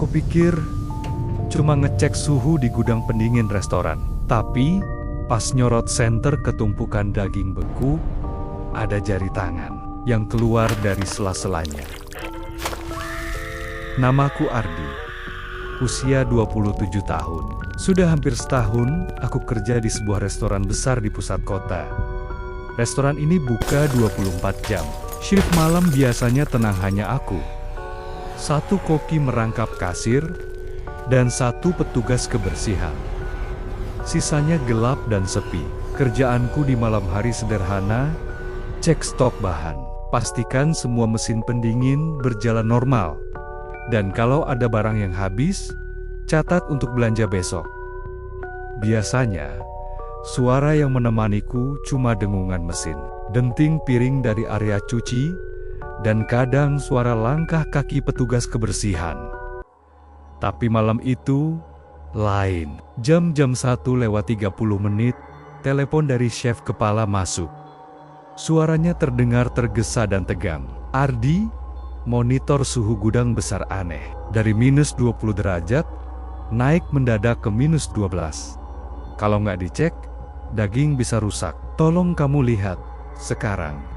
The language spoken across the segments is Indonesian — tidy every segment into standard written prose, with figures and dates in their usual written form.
Aku pikir cuma ngecek suhu di gudang pendingin restoran. Tapi pas nyorot senter ke tumpukan daging beku, ada jari tangan yang keluar dari sela-selanya. Namaku Ardi, usia 27 tahun. Sudah hampir setahun aku kerja di sebuah restoran besar di pusat kota. Restoran ini buka 24 jam. Shift malam biasanya tenang hanya aku. Satu koki merangkap kasir, dan satu petugas kebersihan. Sisanya gelap dan sepi. Kerjaanku di malam hari sederhana, cek stok bahan, pastikan semua mesin pendingin berjalan normal. Dan kalau ada barang yang habis, catat untuk belanja besok. Biasanya, suara yang menemaniku cuma dengungan mesin, denting piring dari area cuci, dan kadang suara langkah kaki petugas kebersihan. Tapi malam itu lain. Jam 1:30, telepon dari chef kepala masuk. Suaranya terdengar tergesa dan tegang. Ardi, monitor suhu gudang besar aneh. Dari -20 derajat, naik mendadak ke -12. Kalau nggak dicek, daging bisa rusak. Tolong kamu lihat sekarang.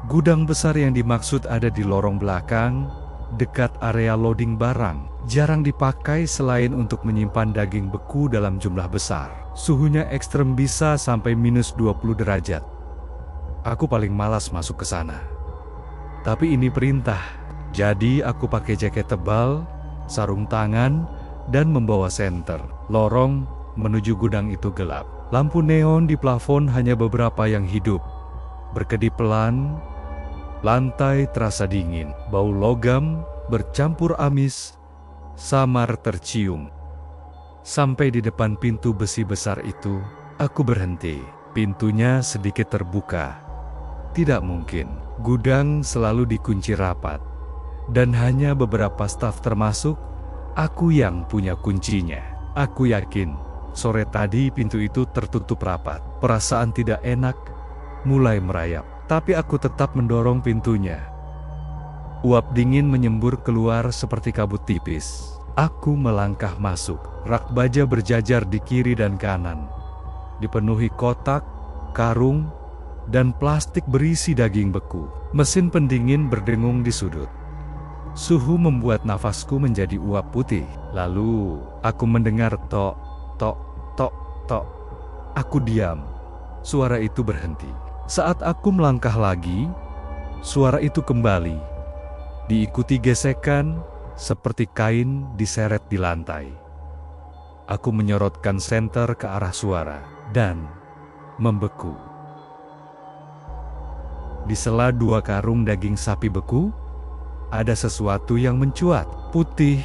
Gudang besar yang dimaksud ada di lorong belakang, dekat area loading barang. Jarang dipakai selain untuk menyimpan daging beku dalam jumlah besar. Suhunya ekstrem, bisa sampai -20 derajat. Aku paling malas masuk ke sana. Tapi ini perintah. Jadi aku pakai jaket tebal, sarung tangan, dan membawa senter. Lorong menuju gudang itu gelap. Lampu neon di plafon hanya beberapa yang hidup. Berkedip pelan, lantai terasa dingin. Bau logam bercampur amis samar tercium. Sampai di depan pintu besi besar itu, aku berhenti. Pintunya sedikit terbuka. Tidak mungkin, gudang selalu dikunci rapat. Dan hanya beberapa staf termasuk aku yang punya kuncinya. Aku yakin, sore tadi pintu itu tertutup rapat. Perasaan tidak enak mulai merayap. Tapi aku tetap mendorong pintunya. Uap dingin menyembur keluar seperti kabut tipis. Aku melangkah masuk. Rak baja berjajar di kiri dan kanan, dipenuhi kotak, karung, dan plastik berisi daging beku. Mesin pendingin berdengung di sudut. Suhu membuat nafasku menjadi uap putih. Lalu, aku mendengar tok, tok, tok, tok. Aku diam. Suara itu berhenti. Saat aku melangkah lagi, suara itu kembali. Diikuti gesekan, seperti kain diseret di lantai. Aku menyorotkan senter ke arah suara, dan membeku. Di sela dua karung daging sapi beku, ada sesuatu yang mencuat, putih,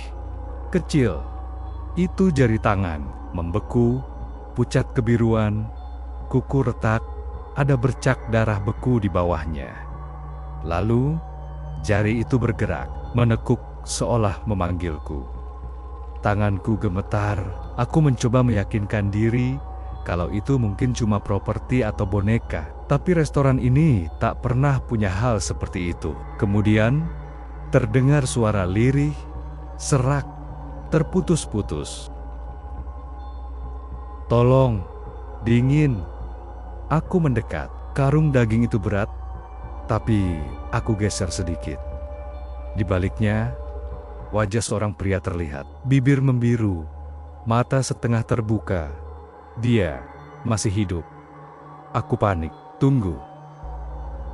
kecil. Itu jari tangan, membeku, pucat kebiruan, kuku retak, ada bercak darah beku di bawahnya. Lalu, jari itu bergerak, menekuk seolah memanggilku. Tanganku gemetar, aku mencoba meyakinkan diri kalau itu mungkin cuma properti atau boneka. Tapi restoran ini tak pernah punya hal seperti itu. Kemudian, terdengar suara lirih, serak, terputus-putus. Tolong, dingin. Aku mendekat. Karung daging itu berat, tapi aku geser sedikit. Di baliknya, wajah seorang pria terlihat. Bibir membiru, mata setengah terbuka. Dia masih hidup. Aku panik. Tunggu.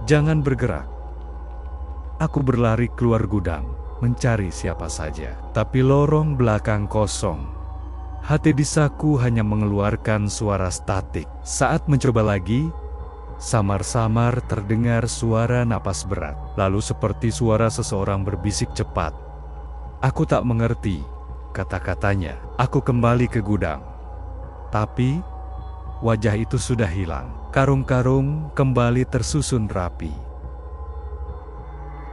Jangan bergerak. Aku berlari keluar gudang, mencari siapa saja. Tapi lorong belakang kosong. Hati disaku hanya mengeluarkan suara statik. Saat mencoba lagi, samar-samar terdengar suara napas berat. Lalu seperti suara seseorang berbisik cepat. Aku tak mengerti kata-katanya. Aku kembali ke gudang. Tapi, wajah itu sudah hilang. Karung-karung kembali tersusun rapi.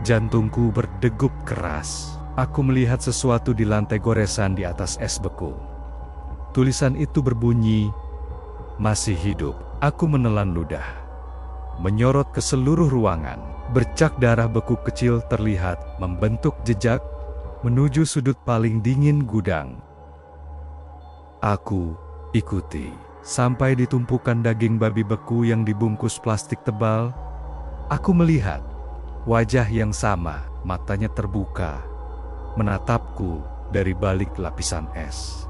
Jantungku berdegup keras. Aku melihat sesuatu di lantai goresan di atas es beku. Tulisan itu berbunyi, "Masih hidup." Aku menelan ludah, menyorot ke seluruh ruangan. Bercak darah beku kecil terlihat membentuk jejak, menuju sudut paling dingin gudang. Aku ikuti sampai di tumpukan daging babi beku yang dibungkus plastik tebal. Aku melihat wajah yang sama, matanya terbuka, menatapku dari balik lapisan es.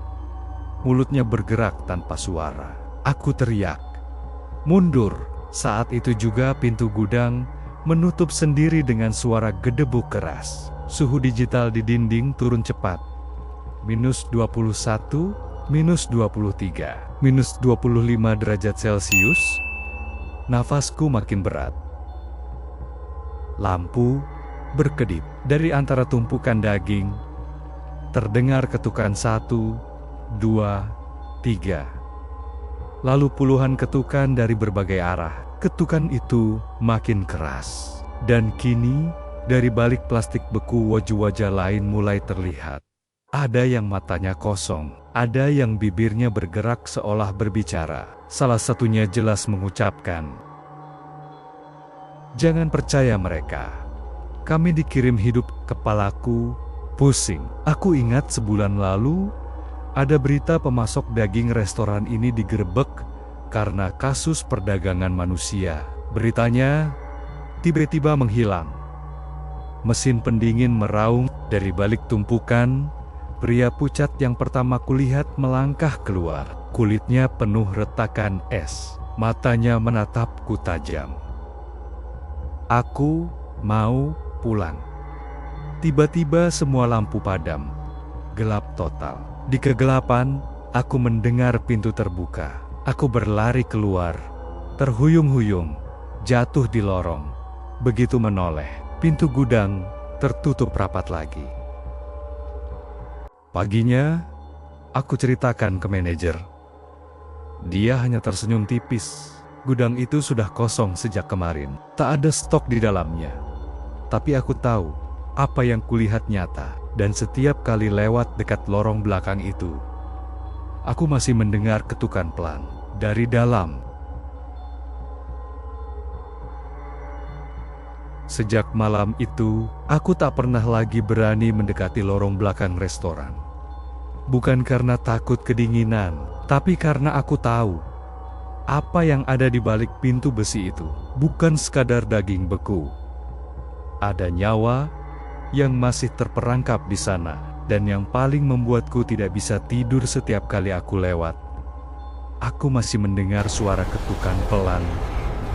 Mulutnya bergerak tanpa suara. Aku teriak, "Mundur!" Saat itu juga pintu gudang menutup sendiri dengan suara gedebuk keras. Suhu digital di dinding turun cepat. -21, -23, -25 derajat Celcius. Nafasku makin berat. Lampu berkedip dari antara tumpukan daging. Terdengar ketukan 1, 2, 3. Lalu puluhan ketukan dari berbagai arah. Ketukan itu makin keras. Dan kini, dari balik plastik beku wajah-wajah lain mulai terlihat. Ada yang matanya kosong, ada yang bibirnya bergerak seolah berbicara. Salah satunya jelas mengucapkan, "Jangan percaya mereka. Kami dikirim hidup." Kepalaku pusing. Aku ingat sebulan lalu, ada berita pemasok daging restoran ini digerebek karena kasus perdagangan manusia. Beritanya tiba-tiba menghilang. Mesin pendingin meraung dari balik tumpukan. Pria pucat yang pertama kulihat melangkah keluar. Kulitnya penuh retakan es. Matanya menatapku tajam. Aku mau pulang. Tiba-tiba semua lampu padam. Gelap total. Di kegelapan, aku mendengar pintu terbuka. Aku berlari keluar, terhuyung-huyung, jatuh di lorong. Begitu menoleh, pintu gudang tertutup rapat lagi. Paginya, aku ceritakan ke manajer. Dia hanya tersenyum tipis. Gudang itu sudah kosong sejak kemarin. Tak ada stok di dalamnya. Tapi aku tahu apa yang kulihat nyata. Dan setiap kali lewat dekat lorong belakang itu, aku masih mendengar ketukan pelan dari dalam. Sejak malam itu, aku tak pernah lagi berani mendekati lorong belakang restoran. Bukan karena takut kedinginan, tapi karena aku tahu apa yang ada di balik pintu besi itu. Bukan sekadar daging beku. Ada nyawa yang masih terperangkap di sana, dan yang paling membuatku tidak bisa tidur setiap kali aku lewat. Aku masih mendengar suara ketukan pelan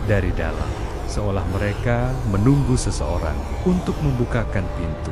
dari dalam, seolah mereka menunggu seseorang untuk membukakan pintu.